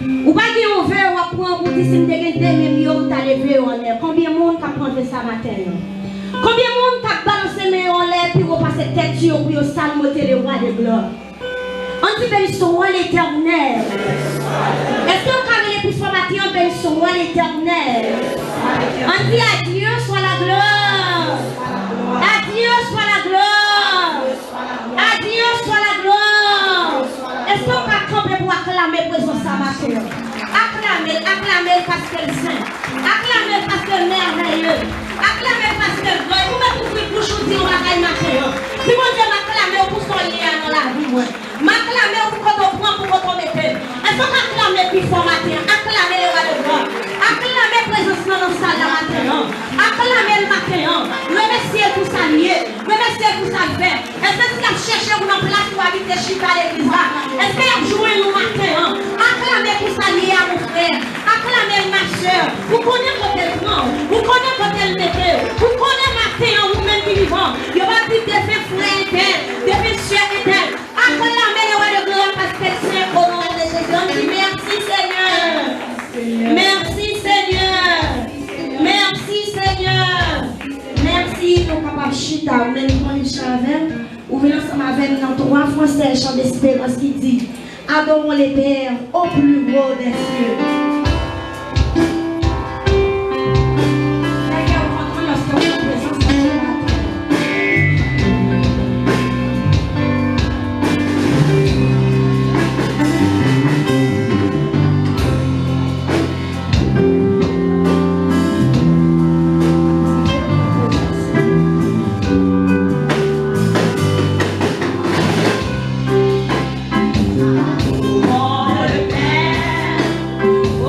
Ou pas qu'il y a un verre ou apprendre pour dire si vous avez des millions, t'as levé en l'air. Combien de monde t'a prendre ça matin? Combien de monde t'a balancé mes en l'air puis repasser tête sur pour salmoter le roi de gloire? On dit béni son roi l'éternel. Est-ce que vous avez les plus formatés béni son roi l'éternel? On dit à Dieu soit la gloire. À Dieu soit la gloire. À Dieu soit la gloire. Est-ce que vous pouvez camper pour acclamer présence à ma terre? Acclamer parce qu'elle est sainte. Acclamer parce qu'elle est merveilleuse. Acclamer parce qu'elle est gloire. Vous mettez pour bouche ou dire on va gagner ma terre. Puis mon Dieu m'acclamer pour son lien dans la vie. M'acclamer pour qu'on prend pour qu'on mette. Est-ce qu'on acclamer plus fort matin? Acclamer le roi de gloire. Acclamer présence dans la salle la matin. Acclamer le matin. Remercier pour sa liée. Remercier pour sa paix. Est-ce que tu as cherché une place pour habiter Chita l'église? Est-ce que tu as joué le matin? Acclamer pour sa liée à mon frère. Acclamer ma soeur. Vous connaissez quand elle prend. Vous connaissez quand elle mette. Vous connaissez matin, vous-même vivant. Il y aura plus de faits frères éternels, de faits chers éternels. Acclamer le roi de gloire parce qu'elle sait au nom de Jésus. On dit merci Seigneur. Merci Seigneur. Merci Seigneur. Merci pour papa Chita. Ou même quand il chante ou venez ensemble avec nous dans trois français chant d'espérance qui dit adorons les pères au plus haut des cieux.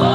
Oh,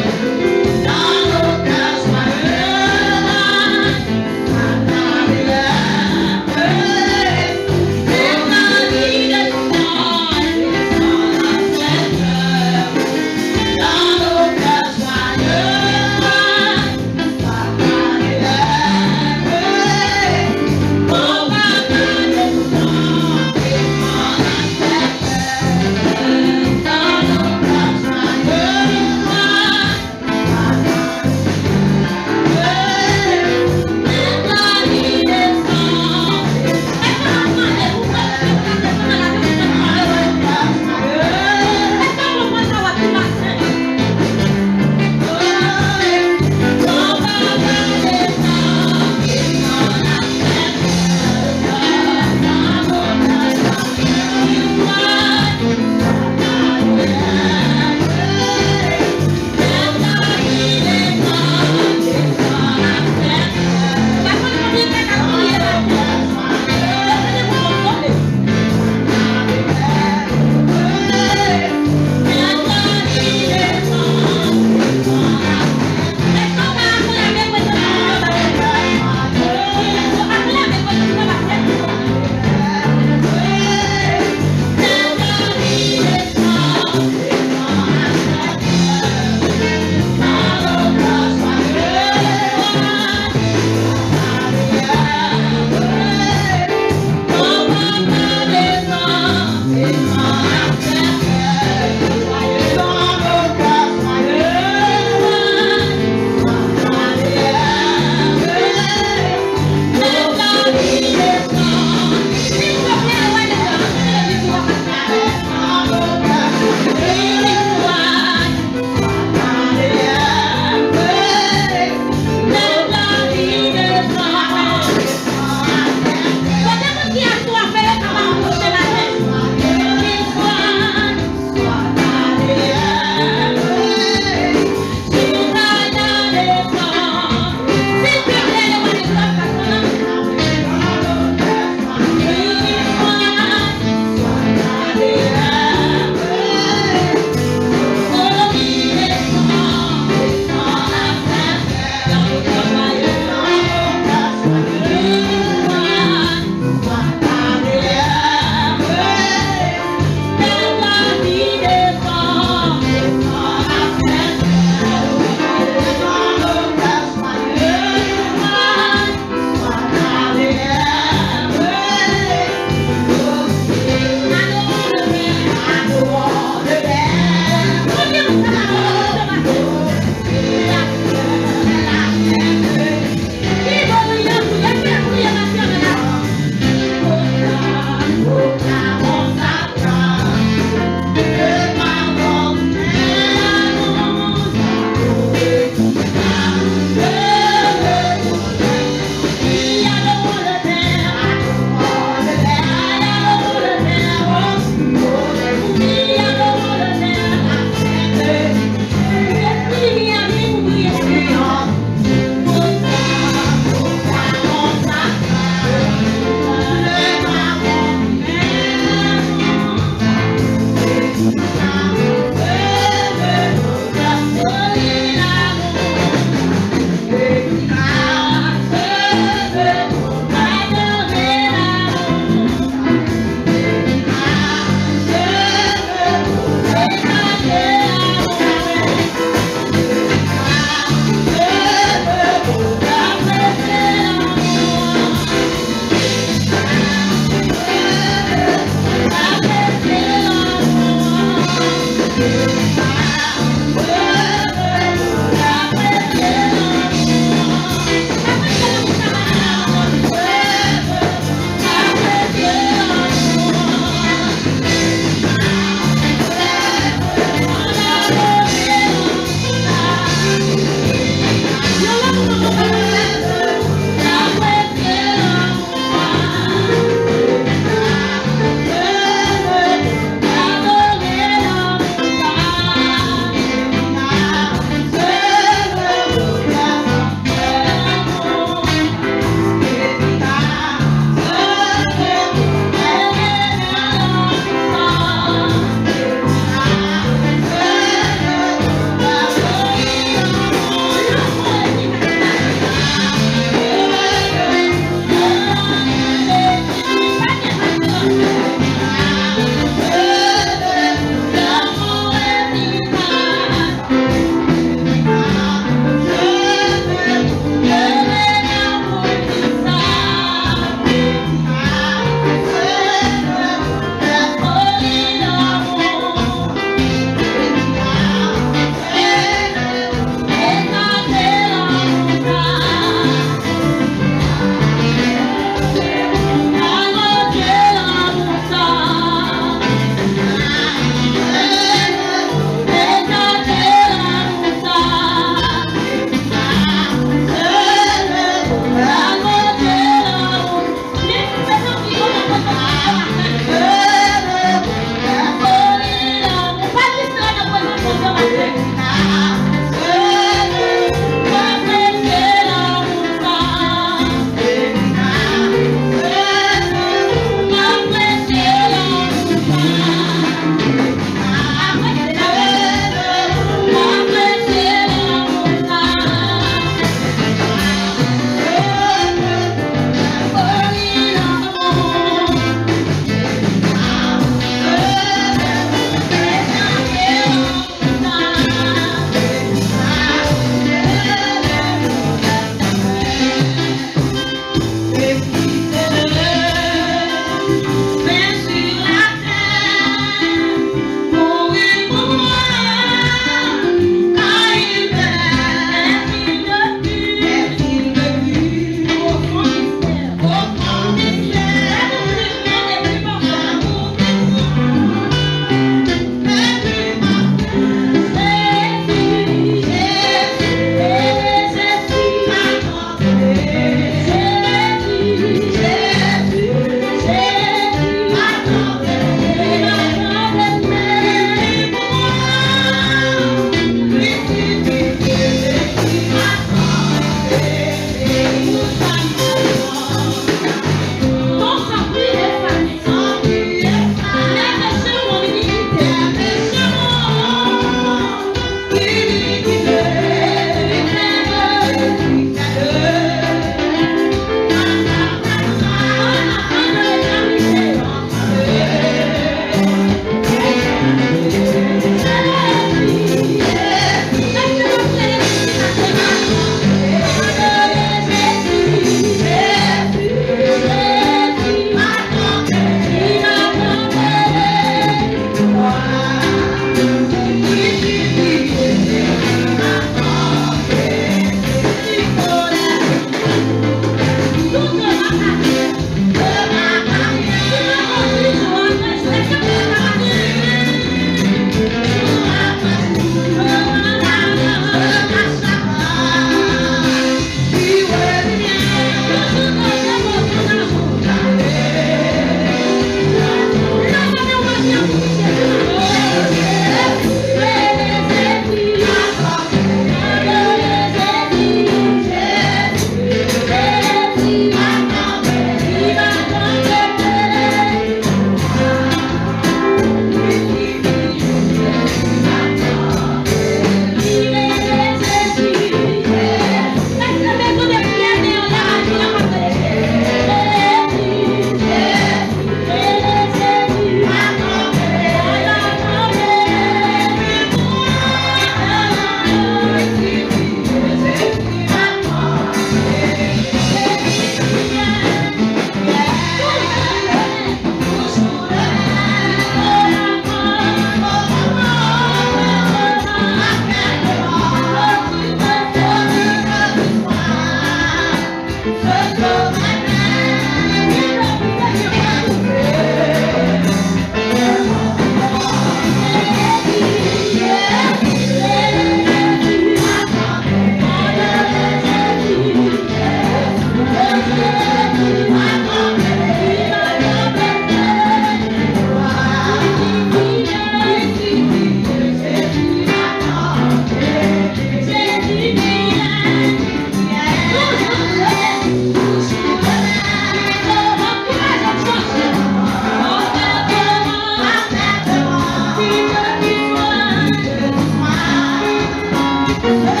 Jésus,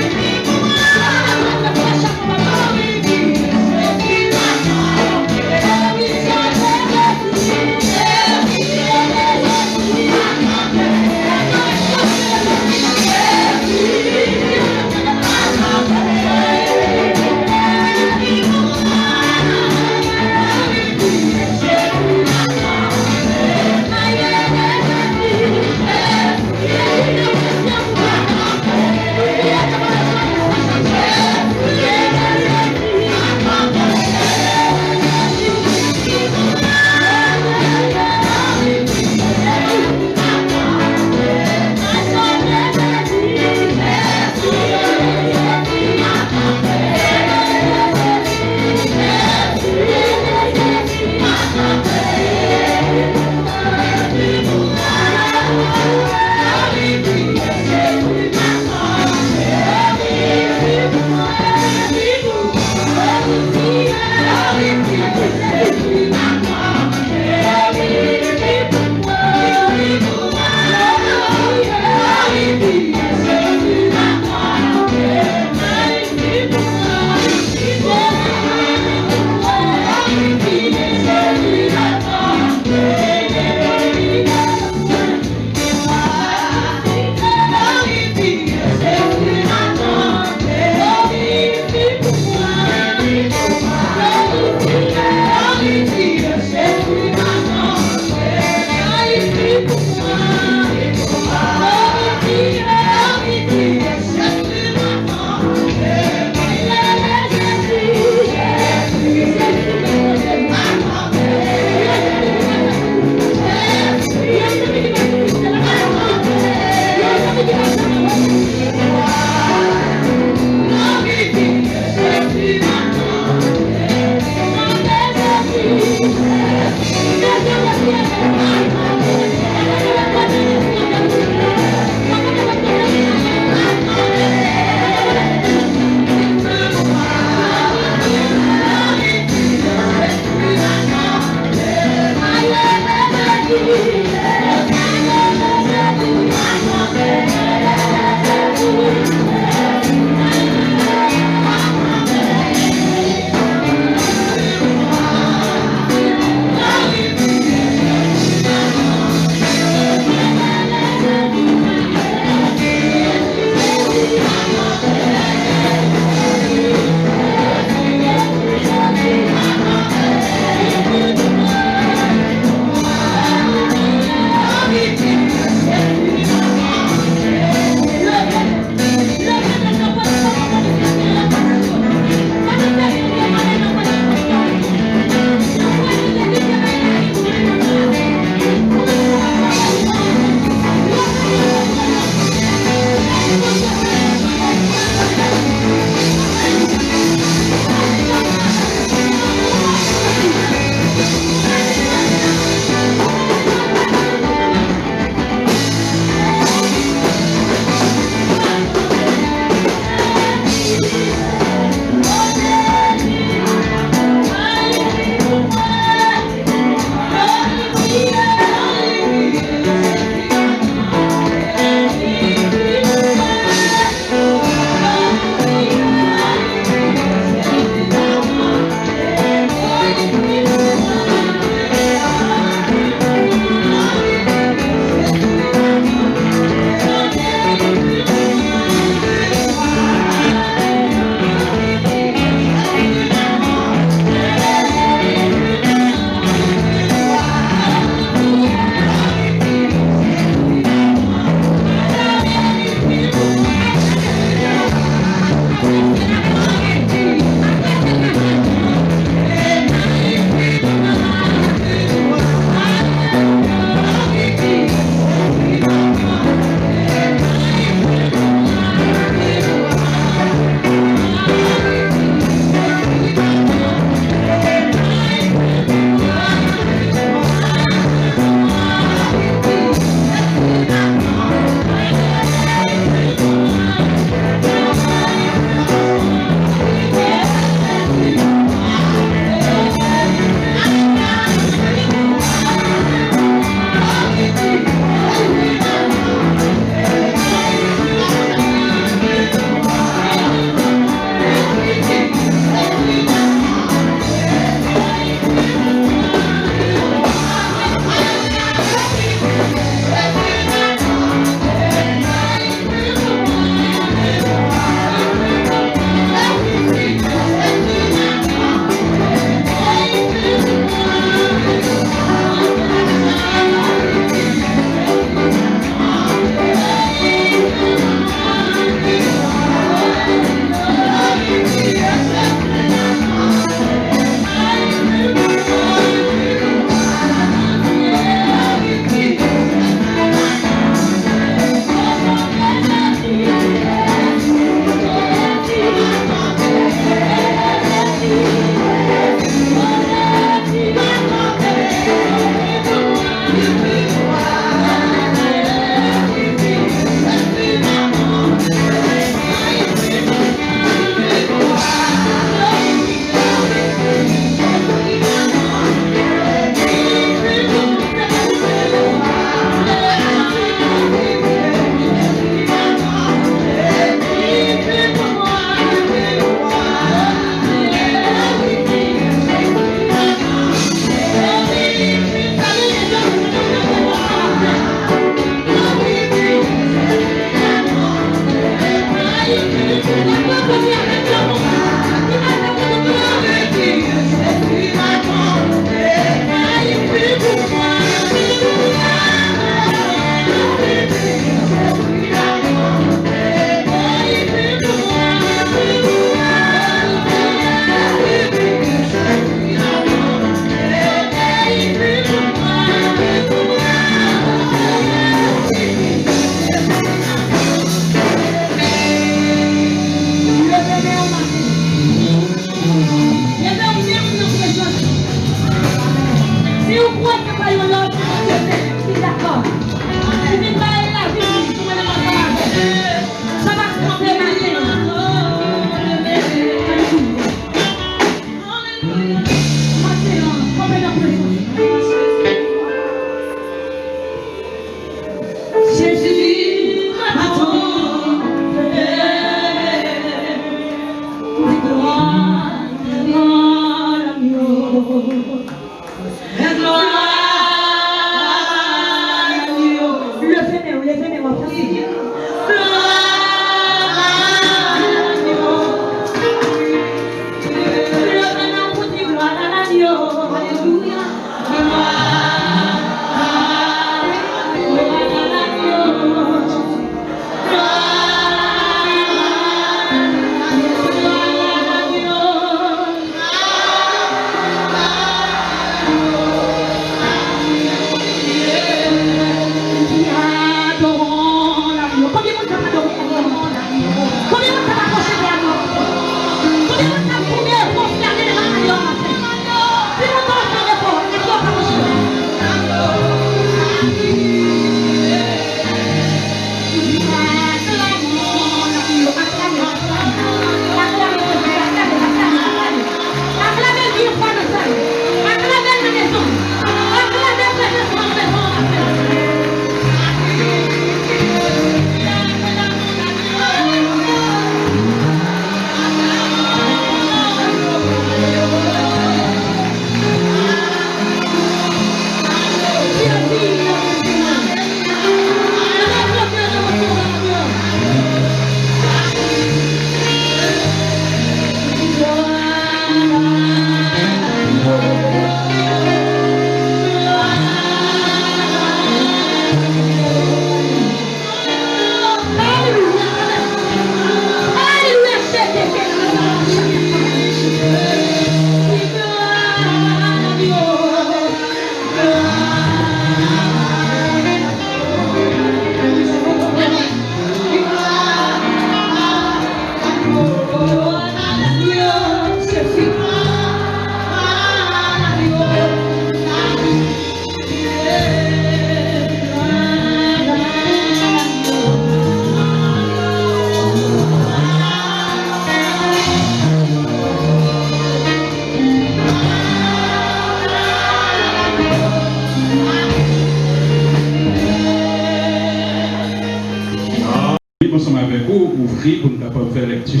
Ensemble avec vous, ouvrir pour nous capable faire lecture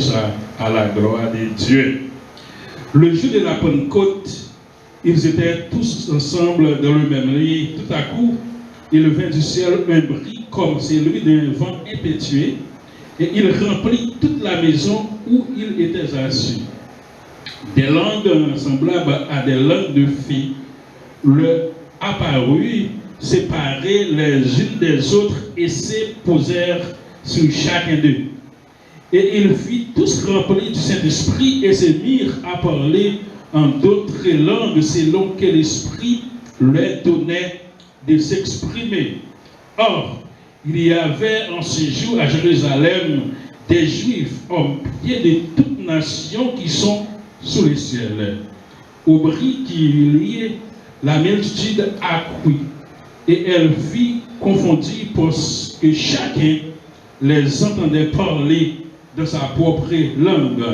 à la gloire de Dieu. Le jour de la Pentecôte, ils étaient tous ensemble dans le même lit. Tout à coup, il vint du ciel un bruit comme celui d'un vent impétueux, et il remplit toute la maison où il était assis. Des langues semblables à des langues de filles leur apparurent, séparées les unes des autres, et se posèrent sur chacun d'eux. Et ils furent tous remplis du Saint-Esprit et se mirent à parler en d'autres langues selon que l'Esprit leur donnait de s'exprimer. Or, il y avait en ce jour à Jérusalem des Juifs hommes pieds de toutes nations qui sont sous le ciel. Au bruit qui liait, la multitude accrut, et elle fut confondue parce que chacun les entendait parler de sa propre langue.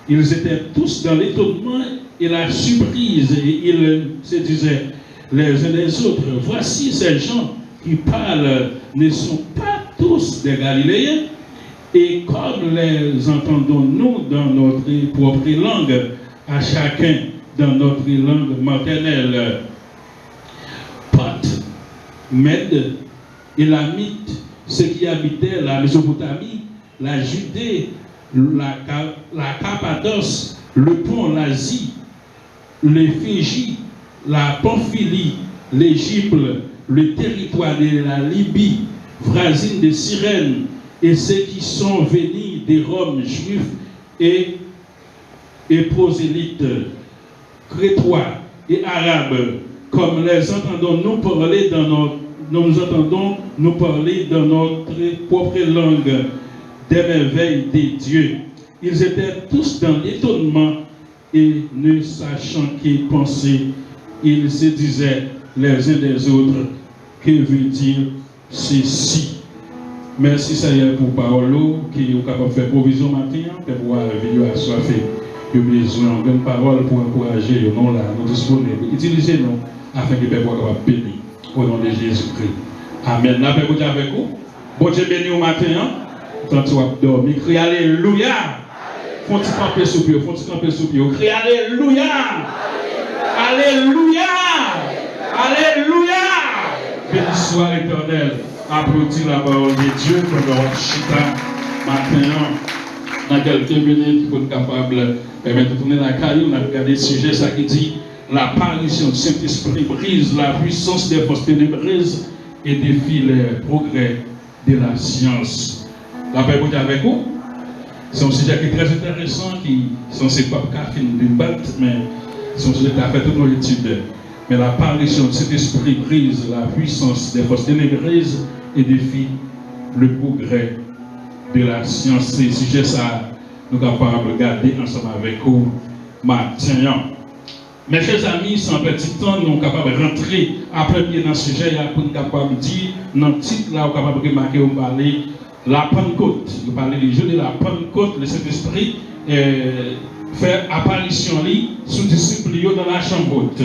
Ils étaient tous dans l'étonnement et la surprise, et ils se disaient les uns des autres, voici ces gens qui parlent ne sont pas tous des Galiléens, et comme les entendons-nous dans notre propre langue, à chacun dans notre langue maternelle. Parthes, Mèdes, Élamites, ceux qui habitaient la Mésopotamie, la Judée, la Cappadoce, le pont, l'Asie, les Phrygie, la Pamphylie, l'Égypte, le territoire de la Libye, voisine de Cyrène, et ceux qui sont venus des Roms juifs et prosélytes, crétois et arabes, comme les entendons-nous parler dans notre propre langue des merveilles de Dieu. Ils étaient tous dans l'étonnement et ne sachant que penser, ils se disaient les uns des autres, que veut dire ceci? Merci Seigneur pour parole qui est capable de faire provision matin, pour pouvoir venir assoiffé. qui ont besoin d'une parole pour encourager, nous là, nous disponibles. Utilisez-nous afin que le peuple soit béni. Au nom de Jésus-Christ. Amen. La paix vous avec vous. Bon Dieu béni au matin. Quand tu vas dormir, crie Alléluia. Faut-il camper sous pied, faut-il camper sous pied. Crie Alléluia. Alléluia. Alléluia. Béni soit l'Éternel. Applaudis la parole de Dieu pour notre chita matin. Dans quelques minutes, pour être capable de tourner la caille, on a regardé le sujet, ça qui dit l'apparition du Saint-Esprit brise la puissance des forces ténébreuses et défie les progrès de la science. La paix est avec vous. C'est un sujet qui est très intéressant, qui est censé pas faire une débattre, mais c'est un sujet qui a fait toutes nos études. Mais l'apparition de cet esprit brise la puissance des forces ténébreuses et défie le progrès de la science. C'est un sujet ça, nous sommes capables de regarder ensemble avec vous maintenant. Mes chers amis, sans petit temps, nous sommes capables de rentrer après pied dans ce sujet pour nous capables de dire, dans le titre là, nous sommes capables de remarquer, on parler la Pentecôte. Nous parlons du jour de la Pentecôte, le Saint-Esprit fait apparition sous disciples dans la chambre haute.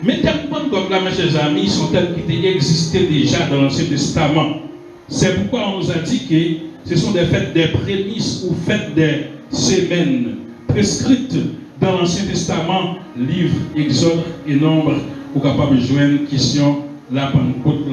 Mais thèmes Pentecôte là, mes chers amis, sont thèmes qui existaient déjà dans l'Ancien Testament. C'est pourquoi on nous a dit que ce sont des fêtes des prémices ou fêtes des semaines prescrites dans l'Ancien Testament, livre, Exode et Nombre, pour capable de joindre question la Pentecôte,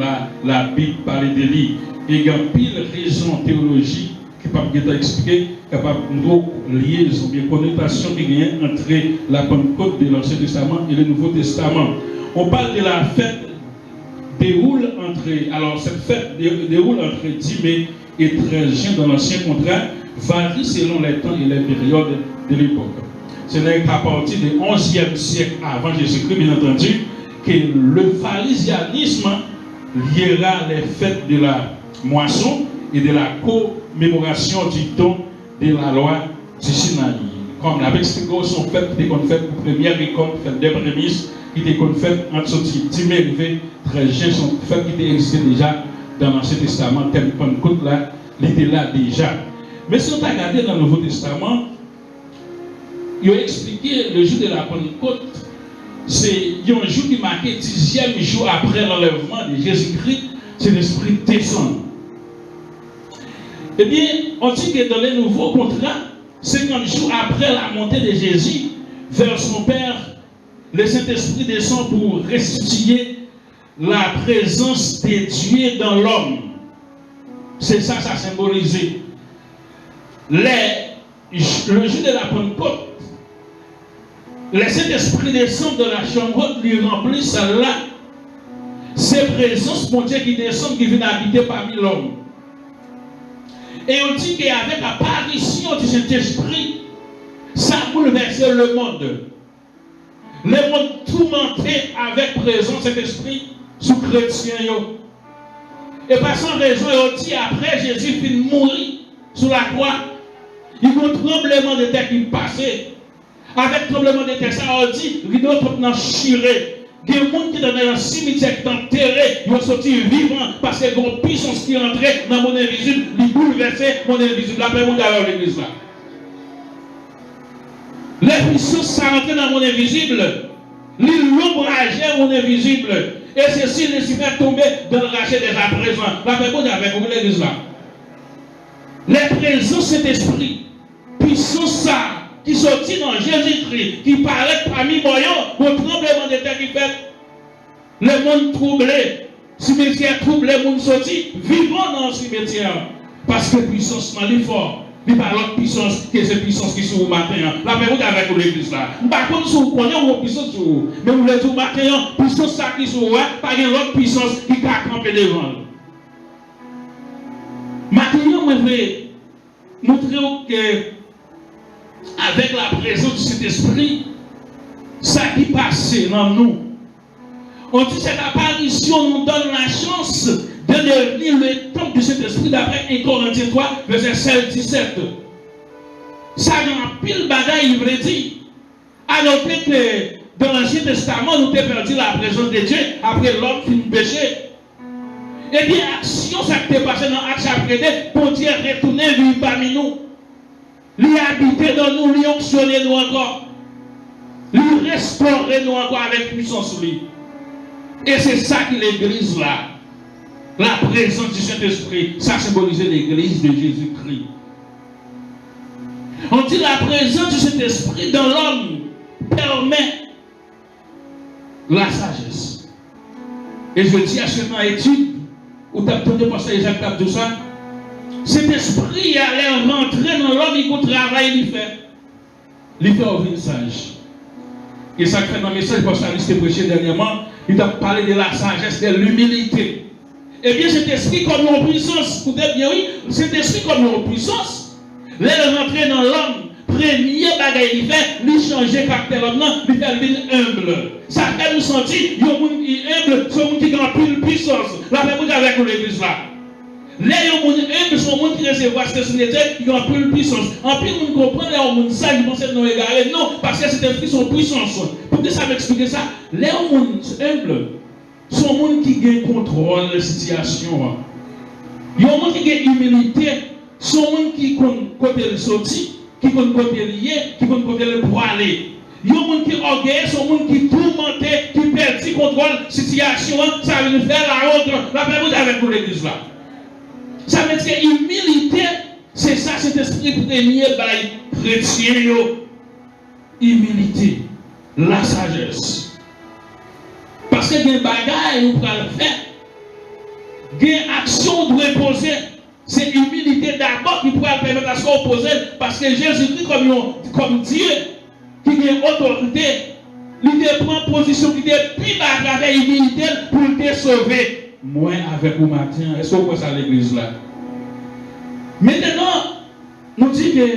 la Bible parle de lui. Et il y a pile raison théologique qui peut expliquer, capable de liaison, bien connotation qui vient entre la Pentecôte de l'Ancien Testament et le Nouveau Testament. On parle de la fête déroule entre, alors cette fête déroule entre 10 mai et 13 juin dans l'Ancien Contrat, varie selon les temps et les périodes de l'époque. Ce n'est qu'à partir du 11e siècle avant Jésus-Christ, bien entendu, que le pharisianisme liera les fêtes de la moisson et de la commémoration du don de la loi du Sinaï. Comme la Mexico sont fêtes qui étaient faites pour première récolte, fêtes des prémices, qui étaient faites entre 10 mai et 13 juin, sont fêtes qui étaient existées déjà dans l'Ancien Testament, tel Pentecôte là, il était là déjà. Mais si on a regardé dans le Nouveau Testament, il a expliqué le jour de la Pentecôte, c'est un jour qui marquait 10e jour après l'enlèvement de Jésus-Christ, c'est l'Esprit descend. Eh bien, on dit que dans les nouveaux contrats, 50 jours après la montée de Jésus vers son Père, le Saint-Esprit descend pour restituer la présence de Dieu dans l'homme. C'est ça, ça symbolisait. Le jour de la Pentecôte, le Saint-Esprit descend de la chambre, lui remplit celle-là. C'est présence, mon Dieu, qui descend, qui vient habiter parmi l'homme. Et on dit qu'avec l'apparition du Saint-Esprit, ça bouleversait le monde. Le monde tourmenté avec présence de cet esprit sous chrétien. Et par sans raison, on dit après Jésus finit de mourir sur la croix, il y a un tremblement de terre qui passait. Avec le tremblement de terre, ça on dit, il y a un chiré. Il y a des gens qui sont dans un cimetière qui sont enterrés, ils sont sortis vivants parce qu'il y a une puissance qui est entrée dans le monde invisible, ils bouleversent le monde invisible. La paix d'ailleurs l'église là. Les puissances sont rentrées dans le monde invisible, l'ombrageait le monde invisible, et ceci les super tombé dans le rachet déjà présent. La paix avec vous l'église là. Les présences cet esprit, puissance ça, qui sortit dans Jésus-Christ, qui paraît parmi moyens, au tremblement de terre qui fait, le monde troublé, cimetière troublé, le monde sorti, vivant dans le cimetière. Parce que puissance n'est pas fort. Il n'y a pas l'autre puissance que cette puissance qui est sur le matin. La paix avec l'église là. Par contre, si vous connaissez vos puissances sur vous, mais vous les matin, puissance ça qui est sur vous, pas une autre puissance qui a campé devant. Maintenant, je vais montrer que avec la présence de cet esprit, ça qui passe dans nous. On dit que cette apparition nous donne la chance de devenir le temple de cet esprit d'après 1 Corinthiens 3, verset 16-17. Ça dans pile bagaille, il veut dire. À noter que dans l'Ancien Testament, nous avons perdu la présence de Dieu après l'homme qui nous péché. Et bien, action, ça qui est passé dans Actes chapitre 2, pour Dieu retourner vivre parmi nous. lui habiter dans nous, lui onctionner nous encore, lui restaurer nous encore avec puissance lui. Et c'est ça que l'église là, la présence du Saint-Esprit, ça symbolise l'église de Jésus-Christ. On dit la présence du Saint-Esprit dans l'homme permet la sagesse. Et je dis à ce moment étude, où tu as entendu penser Jacques Tap tout ça, cet esprit allait rentrer dans l'homme, il travaille, il fait ouvrir sage. Et ça fait dans le message que Pastor prêché dernièrement, il a parlé de la sagesse, de l'humilité. Eh bien, cet esprit comme une puissance, écoutez bien, oui, cet esprit comme une puissance, l'air rentrer dans l'homme, premier bagage il fait, lui changer caractère l'homme, lui faire lui humble. Ça fait nous sentir, il y a un monde qui est humble, c'est un monde qui a plus de puissance. La même avec l'église là. Les gens humbles sont des gens qui recevoir cette esprit, ils ont plus de puissance. En plus, nous comprenons les gens ça, ils pensent nous égarer. Non, parce que cet esprit sont puissance. Pour que ça m'explique ça, les gens humbles sont des gens qui ont contrôle de la situation. Il y a des gens qui ont humilité, sont des gens qui ont côté le sorti, qui ont côté lié, qui ont côté le poiler. Il y a des gens qui sont orgueilleux, sont des gens qui tourmentent, qui perdent le contrôle de la situation. Ça veut faire la honte, la permettre avec nous l'église là. Ça veut dire que l'humilité, c'est ça, cet esprit premier par les chrétiens. Humilité, la sagesse. Parce que il y a des bagages pour le faire. Il y a une action doit poser. C'est l'humilité d'abord qui pourra permettre à ce qu'on pose. Parce que Jésus-Christ, comme Dieu, qui a autorité, il prend position qui est plus bas avec l'humilité pour te sauver. Moi avec vous matin, est-ce qu'on voit ça à l'église là? Maintenant, nous disons que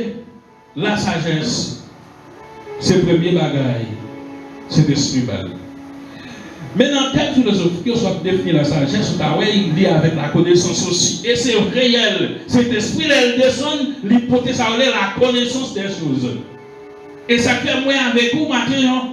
la sagesse, c'est le premier bagage, c'est l'esprit bal. Maintenant, quelle philosophie que soit définir la sagesse, il lie avec la connaissance aussi. Et c'est réel. Cet esprit, elle descend, l'hypothèse, la connaissance des choses. Et ça fait moi avec vous matin,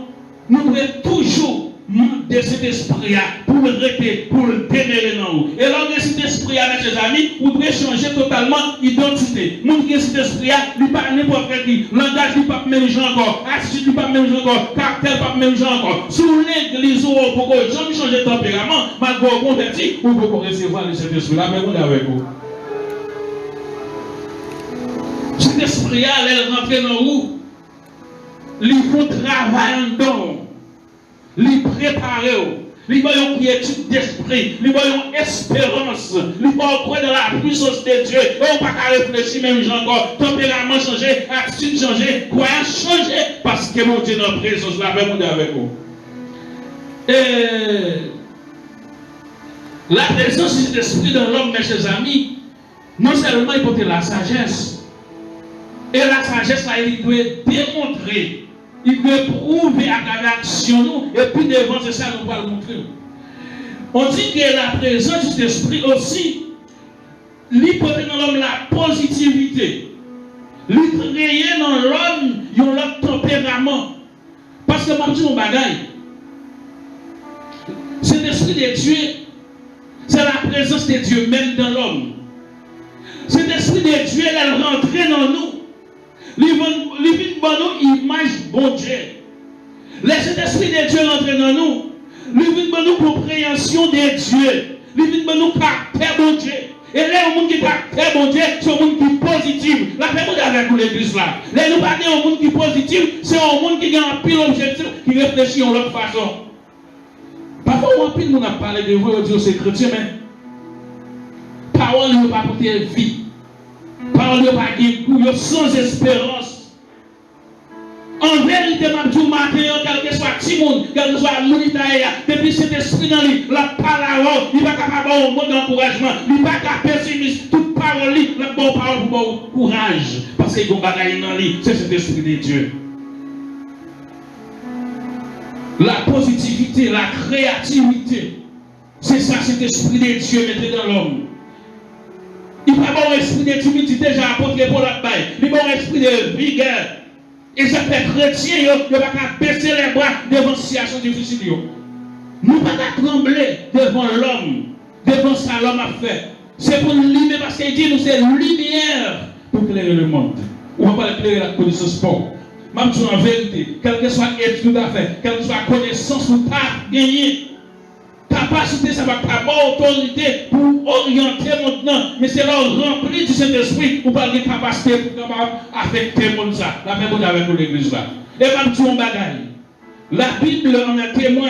nous devons toujours de cet esprit-là pour le rester, pour le démêler dans nous. Et lors de cet esprit-là, mes amis, vous devez changer totalement l'identité. Mon qui cet esprit-là, il ne parle n'importe qui. Langage, il ne peut pas mélanger encore. Attitude, il ne peut pas mélanger encore. Caractère, il ne peut pas mélanger encore. Sous l'église, vous pouvez jamais changer de tempérament, malgré vous convertir, vous pouvez recevoir cet esprit-là, mais on est avec vous. Cet esprit-là, elle rentre dans vous. Il faut travailler dedans. Lui préparer, lui voyons quiétude d'esprit, lui voyons espérance, lui voyons croire dans la puissance de Dieu. On ne peut pas réfléchir même encore, tempérament changer, attitude changer, croyance changer, parce que mon Dieu est en présence, la paix est avec vous. Et la présence de cet esprit dans l'homme, mes chers amis, non seulement il porte la sagesse, et la sagesse là, il doit démontrer. Il veut prouver à travers l'action, et puis devant, c'est ça nous va le montrer. On dit que la présence de l'esprit aussi, lui porte dans l'homme la positivité. Lui créer dans l'homme, il y a l'autre tempérament. Parce que je dis mon bagaille, cet esprit de Dieu, c'est la présence de Dieu même dans l'homme. Cet esprit de Dieu, elle rentre dans nous. Il vient dans nous image bon Dieu. Laissez l'esprit de Dieu rentrer dans nous. Il vient dans nous compréhension de Dieu. Il vient dans nous caractère bon Dieu. Et là, le monde qui caractère bon Dieu, c'est un monde qui est positif. La paix avec nous l'église là. Là, nous parlons d'un monde qui est positif, c'est un monde qui a un pile objectif, qui réfléchit en l'autre façon. Parfois, on pile nous a parlé de vous, on dit c'est chrétien, mais parole ne va pas porter vie. Parole ne va pas gagner sans espérance. En vérité, je dis quel que soit Timon, quel que soit Mounitaïa, depuis cet esprit dans lui, la parole, il va capable d'avoir un mot d'encouragement, il va capable pessimiste, toute parole, la bonne parole pour bon courage. Parce qu'il y a un bagage dans lui, c'est cet esprit de Dieu. La positivité, la créativité, c'est ça, cet esprit de Dieu mettez dans l'homme. Il va avoir un esprit de timidité, j'ai apporté pour la baille. Il va avoir un esprit de vigueur. Et ça fait chrétien, il ne va pas baisser les bras devant une situation difficile. Nous ne pouvons pas trembler devant l'homme, devant ce que l'homme a fait. C'est pour lui, parce qu'il dit nous c'est lumière pour éclairer le monde. On va pas éclairer la connaissance sport. Même en vérité, quelle que soit étude à faire, quelle que soit connaissance ou pas gagner, capacité, ça va pas avoir autorité pour orienter maintenant, mais c'est leur rempli du Saint-Esprit pour pas de capacité pour affecter le monde ça. La même chose avec l'église là. Et même tout un bagage. La Bible en est témoin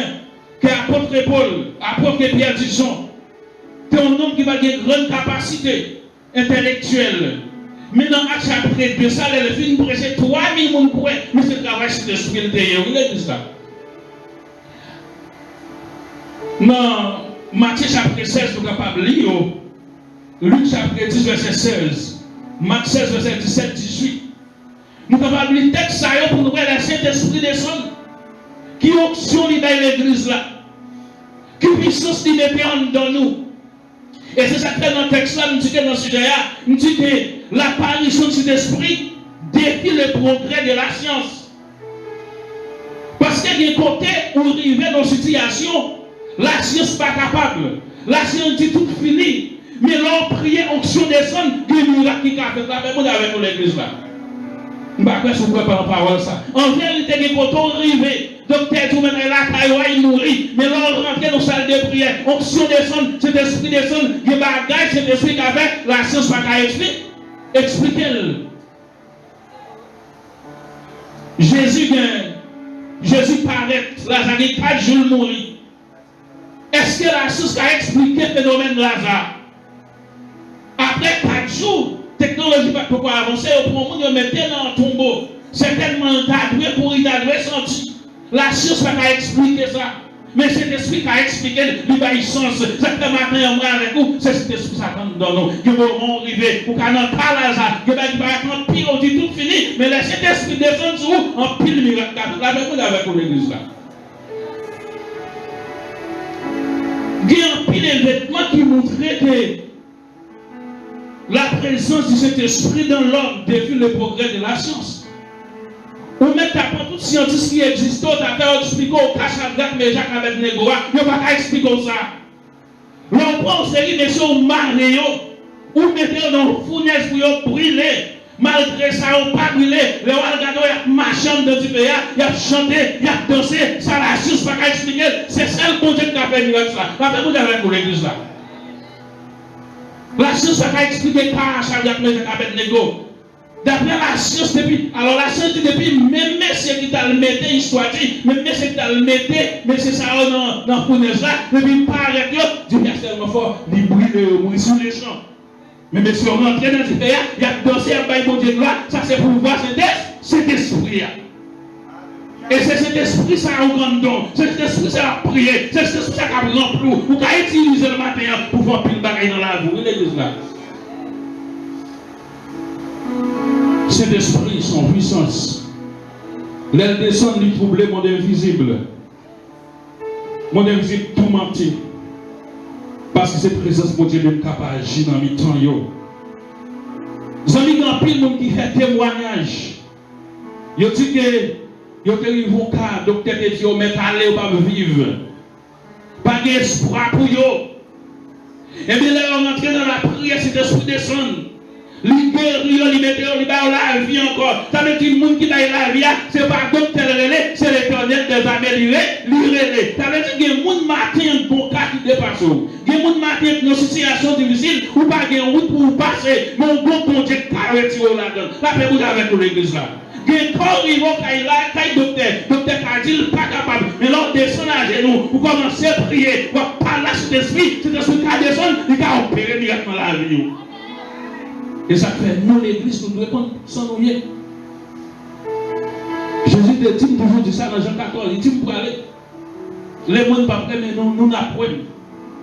qu'apôtre Paul, apôtre Pierre disons, c'est un homme qui va avoir une grande capacité intellectuelle. Mais dans Actes chapitre 2, ça, elle finit de prêcher 3000 personnes pour mais c'est le travail sur l'esprit de Dieu. Vous l'avez dit ça. Dans Matthieu chapitre 16, vous êtes capable de lire. Luc chapitre 10, verset 16. Matthieu 16, verset 17, 18. Nous sommes capables de lire le texte pour nous voir le Saint-Esprit descendre. Qui option dans l'église là? Qui puissance il met dans nous? Et c'est ça que dans le texte là, nous disons que dans ce sujet-là, nous disons que l'apparition de cet esprit défie le progrès de la science. Parce qu'il y a un côté où arriver dans une situation, la science n'est pas capable. La science dit tout fini. Mais l'on prie, onction descend, il y a un miracle qui a fait la même chose avec l'église là. Je ne sais pas si vous pouvez pas en parler ça. En vérité, il y a un côté où arriver. Docteur, tout le monde est là, il mourit. Mais là, on rentre dans la salle de prière. Onction descend, cet esprit descend. Il y a des bagages, cet esprit qu'avec la science n'a pas expliquer. Expliquez-le. Jésus paraît, Lazare, 4 jours mourir. Est-ce que la science a expliqué le phénomène de Lazare? Après 4 jours, la technologie va pouvoir avancer. Au moment où on mettait dans un tombeau, c'est tellement d'adoué pour y adouer senti. La science va pas expliquer ça. Mais cet esprit qui a expliqué, il va y sens. Cet matin, moi avec vous, c'est cet esprit qui s'attend dans nous. Qui va arriver, pour qu'on n'en pas Lazare, qui va être pire, on dit tout fini. Mais laissez cet esprit descendre sur vous, en pile miracle. La même chose avec l'église là. Il y a un pile vêtements qui montrait que la présence de cet esprit dans l'homme défie le progrès de la science. Ou mettre à part tout scientiste qui existe, tu as fait expliquer au Cachadak, mais Jacques avec Négoa, il ne va pas expliquer ça. L'on prend une série de choses marnées, ou mettez dans le fournaise pour brûler. Malgré ça, on pas brûlé. Le Walgado, il y a marchand dans du pays, il y a chanté, il y a dansé, ça la science ne va pas expliquer. C'est ça le bon Dieu qui a fait miracle ça. La même chose avec l'église là. La science ne va pas expliquer Cachadak, mais Jacques avec Négoa. D'après la science, alors la science dit depuis, même si qui t'a le mettre, histoire dit, même si qui t'a le mettre, mais c'est ça dans la fournaise là, depuis paraît que Dieu est tellement fort, il brûle sur les champs. Mais si on rentre dans ce pays, il y a dansé un bail de Dieu là, ça c'est pour voir cet esprit. Et c'est cet esprit ça a un grand don, c'est cet esprit ça a prié, c'est cet esprit ça a rempli, vous pouvez utiliser le matin pour voir pile de bagaille dans la vie, l'église là. Cet esprit, son puissance, l'aile descend du troublé, monde invisible. Monde invisible tourmenté. Parce que cette présence, mon Dieu, même capable d'agir dans mes temps. Vous avez un pile monde qui fait témoignage. Vous dit que vous avez un avocat, docteur qui dit, mais allez ou pas vivre. Pas d'espoir pour vous. Et bien là, on entre dans la prière, cet esprit descend. Libère, la vie encore. Ça veut dire que le monde qui a la vie, ce n'est pas docteur relais, c'est l'éternel des armées relais. Ça veut dire que le monde matin, bon cas qui dépasse. Le monde matin, dans une situation difficile, ou pas de route pour passer, mais on bon Dieu qui a retiré là-dedans. La paix vous avec l'église là. Il y a un corps qui est là, qui est docteur a dit pas capable. Mais l'on descend à genoux, vous commencez à prier, vous parlez à cet esprit qui descend, il a opéré directement la vie. Et ça fait nous, l'église, nous devons s'en nouer. Jésus te dit toujours dit ça dans Jean 14. Il dit pour aller. Les gens ne pas prêts, mais nous n'apprenons.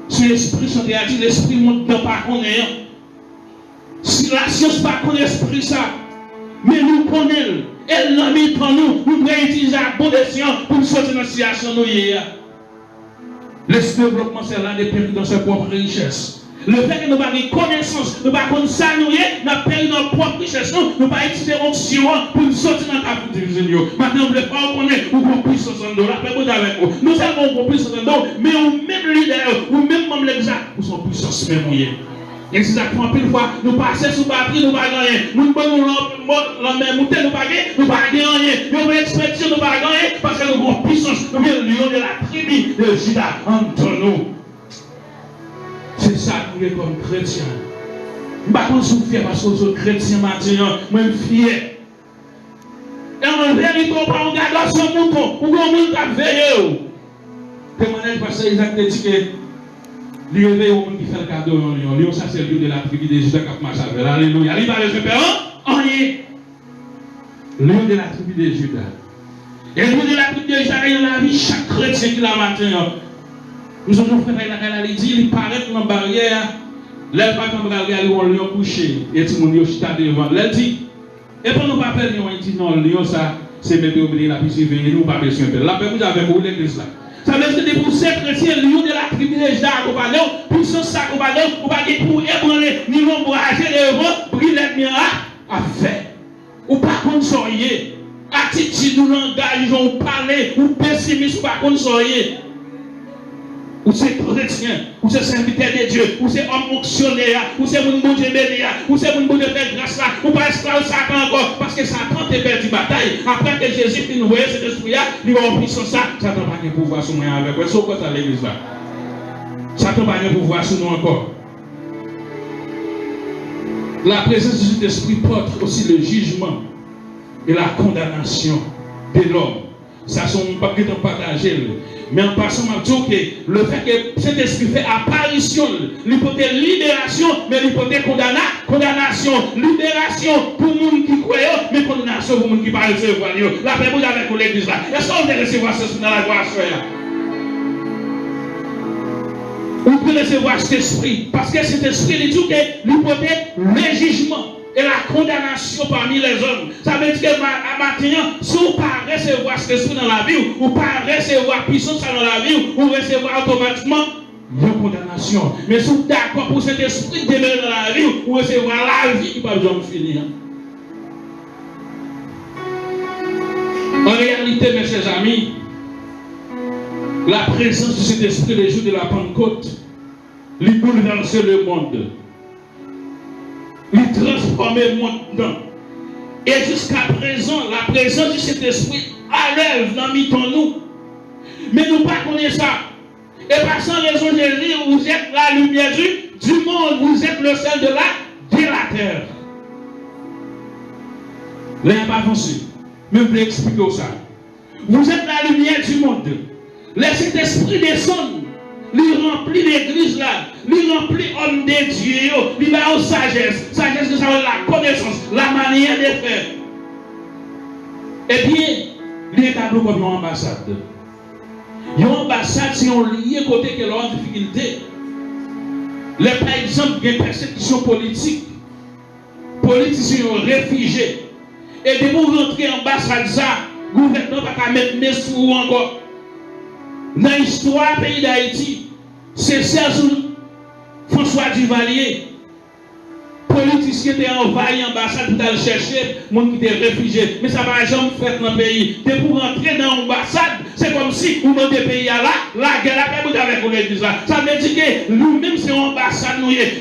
Si l'esprit sont a dit, l'esprit monte dans pas qu'on est. Si la science pas qu'on esprit ça, mais nous connaissons. Elle l'a mis pour nous. Nous devons utiliser la bonne science pour sortir de la situation nous hier. Le développement, c'est là des périls dans sa propre richesse. Le fait que nous n'avons pas de connaissance, nous n'avons pas de s'annouiller, nous avons perdu notre propre richesse, nous n'avons pas utiliser l'onction pour nous sortir dans la captivité. Maintenant, on ne veut pas connaître où on puisse s'en donner. Nous avons compris s'en donner, mais on même leader, ou même membre l'exact, pour son puissance même. Et si ça prend pile fois, nous passons sous batterie, nous ne pas gagner. Nous ne pouvons pas monter, nous ne pas gagner. Nous avons expédition, nous ne pas gagner parce que nous avons puissance. Nous avons le lion de la tribu de Juda entre nous. C'est ça que nous sommes comme chrétiens. Je ne suis pas fier parce que nous sommes chrétiens maintenant. Je suis fier. Et en vérité, on ne regarde pas son mouton. Ou on ne peut veiller. Témoignage parce que Isaac dit que il réveille au monde qui fait le cadeau en lion. Lion, ça c'est le lieu de la tribu de Juda qui a marché avec. Alléluia. Il va le faire en lion. Lion de la tribu de Juda. Et le lion de la tribu de Juda, il y a la vie chaque chrétien qui l'a maintenant. Nous avons fait la dit, il paraît dans la barrière. Là, pas comme barrière, il y a un lion couché. Et tout le monde est devant. Là, dit, et pour nous pas perdre, il dit non, le lion, ça, c'est mettre au milieu de la piscine, nous pas besoin de faire. Là, vous avez pour l'église là. Ça veut dire que pour ces chrétiens, le lion de la tribu de Juda accompagné, puissance accompagnée, ou pas pour ébranler, ni l'ombrager les vents, briller l'ennemi à faire. Ou pas qu'on soyez. Attitude ou langage, ou parler, ou pessimiste, ou pas qu'on soyez. Ou c'est chrétien, ou c'est serviteur de Dieu, ou c'est homme fonctionnaire, ou c'est mon bon Dieu béni, ou c'est mon bon Dieu fait grâce là, ou pas esclave Satan encore, parce que Satan te perdu bataille. Après que Jésus finit nous voyez cet esprit-là, il va en puissance ça, Satan n'a pas de pouvoir sur moi avec moi. C'est quoi ça l'église là? Satan n'a pas de pouvoir sur nous encore. La présence de cet esprit porte aussi le jugement et la condamnation de l'homme. Ça sont pas que partagé. Mais en passant, je dis que le fait que cet esprit fait apparition, l'hypothèse libération, mais l'hypothèse condamnation, libération pour les gens qui croient, mais condamnation pour les gens qui ne parlent pas. La paix avec l'église là. Est-ce qu'on peut recevoir ce dans la gloire là? On peut recevoir cet esprit, parce que cet esprit, il dit que l'hypothèse, le jugement et la condamnation parmi les hommes. Ça veut dire que maintenant, si vous ne pas recevoir cet esprit dans la vie, ou pas recevoir puissance dans la vie, ou recevoir automatiquement la condamnation. Mais si vous êtes d'accord pour cet esprit de demeurer dans la vie, ou recevoir la vie qui ne va jamais finir. En réalité, mes chers amis, la présence de cet esprit les jours de la Pentecôte, il bouleverse le monde. Il transforme le monde. Et jusqu'à présent, la présence de cet esprit à l'œuvre dans nous. Mais nous ne connaissons pas ça. Et par sans raison de dire, vous êtes la lumière du monde, vous êtes le sel de la terre. Là, il n'y a pas avancé. Mais je vais expliquer ça. Vous êtes la lumière du monde. Laissez cet esprit descendre. Il remplit l'église là. Il remplit homme de Dieu. Il va en sagesse. Sagesse, c'est la connaissance, la manière de faire. Et bien, il est établi comme une ambassade. Une ambassade, c'est un lié côté que l'on a difficulté. Par exemple, il y a une persécution politique. Politiciens réfugiés. Et de vous rentrer en ambassade, ça, le gouvernement ne va pas mettre mes sous encore. Dans l'histoire du pays d'Haïti, c'est Serge François Duvalier, politicien qui a envahi l'ambassade pour aller chercher les gens qui étaient réfugiés. Mais ça ne va jamais faire dans le pays. Et pour rentrer dans l'ambassade, c'est comme si vous dans des pays là, la guerre a fait avec l'église là. Ça veut dire que nous-mêmes, c'est l'ambassade.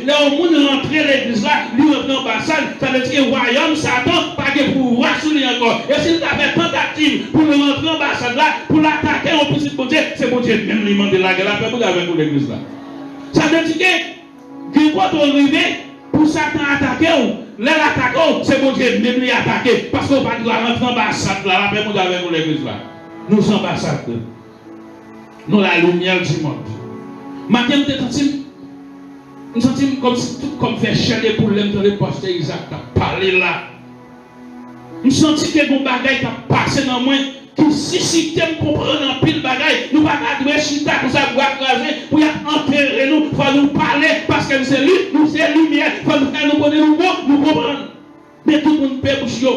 Là, au monde rentrer l'église là, nous rentrons dans l'ambassade, ça veut dire que le royaume, Satan, pas de pouvoir sur lui encore. Et s'il avait tentative pour rentrer dans l'ambassade là, pour l'attaquer au petit bon Dieu, c'est bon Dieu même lui demander la guerre a fait avec l'église là. Ça veut dire que quand on arrive, pour Satan attaquer, l'attaquer, c'est bon Dieu même lui attaquer. Parce qu'on va rentrer dans l'ambassade là, la paix avec l'église là. Nous ambassades, nous la lumière du monde. Maintenant, nous sentons comme si tout comme fait chialer pour l'entendre pasteur Isaac a parlé là. Nous sentons que mon bagage a passé dans moi, qui suscite me comprendre en pile bagage. Nous ne pouvons pas jouer chita pour ça, pour écraser, pour enterrer nous, il faut nous parler parce que c'est lui, nous c'est lumière, il faut nous faire nous connaître nous comprendre. Mais tout le monde peut boucher.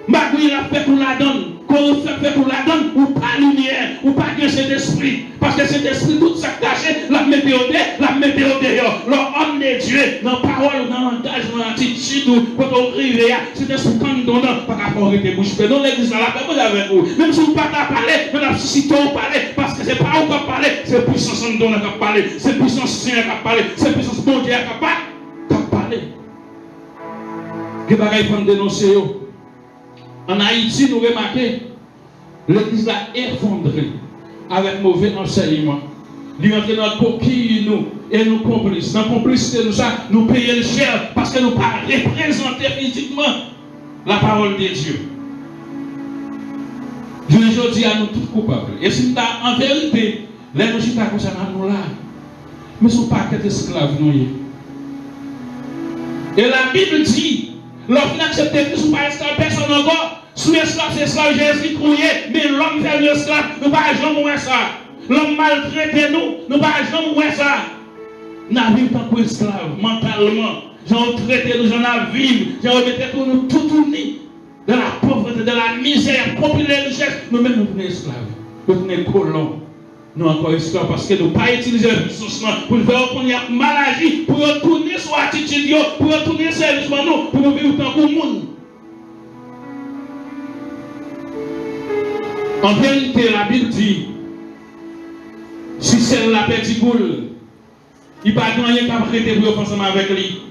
Magouille a fait pour la donne. Qu'on fait pour la donne, ou pas lumière, ou pas que cet esprit. Parce que cet esprit, tout ça caché, la météo dehors. L'homme de Dieu, dans la parole, dans le langage, dans l'attitude, quand on arrive, cet esprit, quand on donne, pas qu'à faire des bouches. Mais dans l'église, la paix avec vous. Même si vous ne pouvez pas parler, mais la suscité on parler, parce que c'est pas où qu'on parler, c'est puissance en donne qui parler, c'est puissance Seigneur qui parler, c'est puissance bon Dieu qui parler. Que bagaille faut dénoncer. En Haïti, nous remarquons, l'église a effondré avec mauvais enseignement. Nous rentrons dans notre coquille, nous, et nous complices. Dans la complicité de ça, nous payons le cher parce que nous ne pouvons pas représenter physiquement la parole de Dieu. Je dis à nous tous coupables. Et si nous avons en vérité, les nous sommes comme ça, nous là, mais ce ne sont pas que des esclaves, nous. Et la Bible dit, lorsqu'on accepte Christ, nous ne sommes pas esclaves, personne encore. Sous esclave, c'est esclave, Jésus crouillé, mais l'homme fait l'esclave, nous ne pouvons jamais voir ça. L'homme maltraité nous, nous ne pouvons jamais voir ça. Nous vivons tant qu'esclaves, mentalement. J'en traité nous, j'en vivre, j'en mettre pour nous tout unis. De la pauvreté, de la misère, populaire richesse, nous-mêmes nous sommes esclaves. Nous sommes colons. Nous encore esclaves parce que nous n'avons pas utilisé les ressources pour faire qu'on y a maladie, pour retourner sur l'attitude, pour retourner sur nous, pour nous vivre tant que monde. En vérité, la Bible dit, si celle-là perdu boule, il n'y a pas de rien qu'à prêter pour faire ensemble avec lui.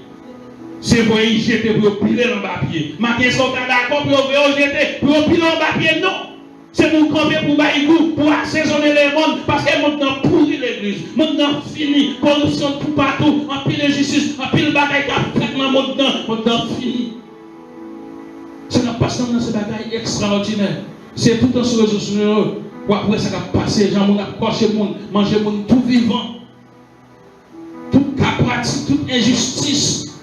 C'est pour y jeter, pour piler dans le papier. Ma question est d'accord pour jeter, pour piler dans le papier, non. C'est pour camper, pour bailler pour assaisonner les mondes, parce que maintenant pourri l'église, maintenant fini, corruption tout partout, en pile de justice, en pile de bagaille qui a fait dans le maintenant fini. C'est la passion dans ces bagailles extraordinaires. C'est tout en sur les réseaux sociaux. Après ça va passer, gens vont approcher le monde, manger le monde tout vivant. Toute capratique, toute injustice.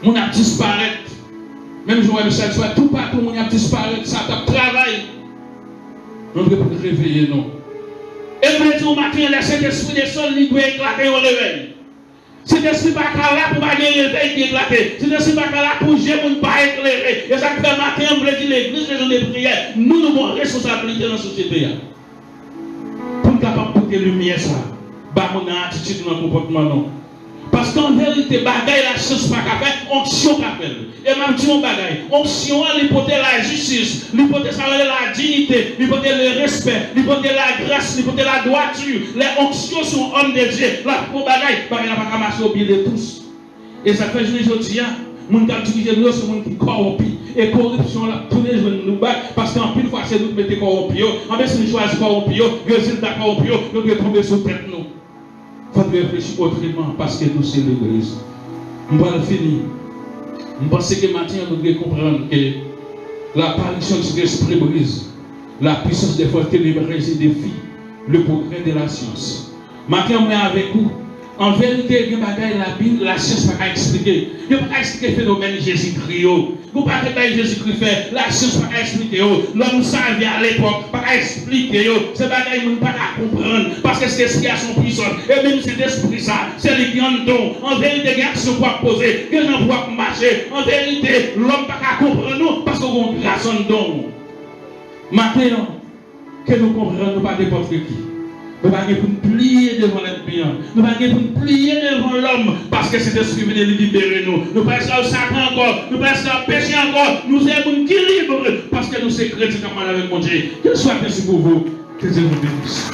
Mon a disparaître. Même je vois le sac soit tout partout, mon a disparaître, ça travaille. Nous devons réveiller nous. Et vous dire au matin, le Saint-Esprit descend, il doit éclater au réveil. Cet esprit pas là pour pas gagner le réveil qui éclater. Cet esprit pas là pour gérer, pour pas éclairer. Et ça fait matin, on veut dire l'église, les gens de prière. Nous avons une responsabilité dans la société. Pour nous capables de porter lumière, ça. Bah, mon attitude dans le comportement, non. Parce qu'en vérité, bagaille la chose pas qu'à faire, onction qu'à faire. Et même si on bagaille, onction, l'hypothèse la justice, l'hypothèse la dignité, l'hypothèse le respect, l'hypothèse la grâce, l'hypothèse la droiture. Les onctions sont hommes de Dieu. La pour bagaille, bagaille n'a pas qu'à marcher au pied de tous. Et ça fait jouer aujourd'hui, mon gars qui dit c'est mon qui corrompt. Et corruption là, tous les jours nous battent, parce qu'en plus fois c'est nous qui mettons corrompu. En plus si nous choisissons corrompu, résultat corrompu, nous devons tomber sur tête nous. Il faut réfléchir autrement parce que nous sommes l'église. Nous allons finir. Je pense que maintenant nous devons comprendre que l'apparition de l'esprit brise la puissance des forces ténébreuses et défie le progrès de la science. Maintenant, on est avec vous. En vérité, la Bible, la science ne peut pas expliquer. Il ne peut pas expliquer le phénomène Jésus-Christ. Vous ne pouvez pas Jésus-Christ faire. La science ne peut pas expliquer. L'homme savait à l'époque, ne peut pas expliquer. Ce bagaille ne peut pas comprendre. Parce que c'est ce qui a son puissance. Et même cet esprit, ça, c'est le qui en don. En vérité, il y a action pour poser. Il y a gens pour marcher. En vérité, l'homme ne peut pas comprendre nous parce qu'on a grâce en don. Maintenant, que nous comprenons pas n'importe qui. Nous ne pouvons pas nous plier devant l'ennemi. Nous ne pouvons pas nous plier devant l'homme parce que c'est l'esprit qui vient libérer nous. Nous ne pouvons pas être Satan encore. Nous ne pouvons pas être péché encore. Nous sommes qui libres parce que nous sommes chrétiens comme avec mon Dieu. Qu'il soit merci pour vous. Que Dieu vous bénisse.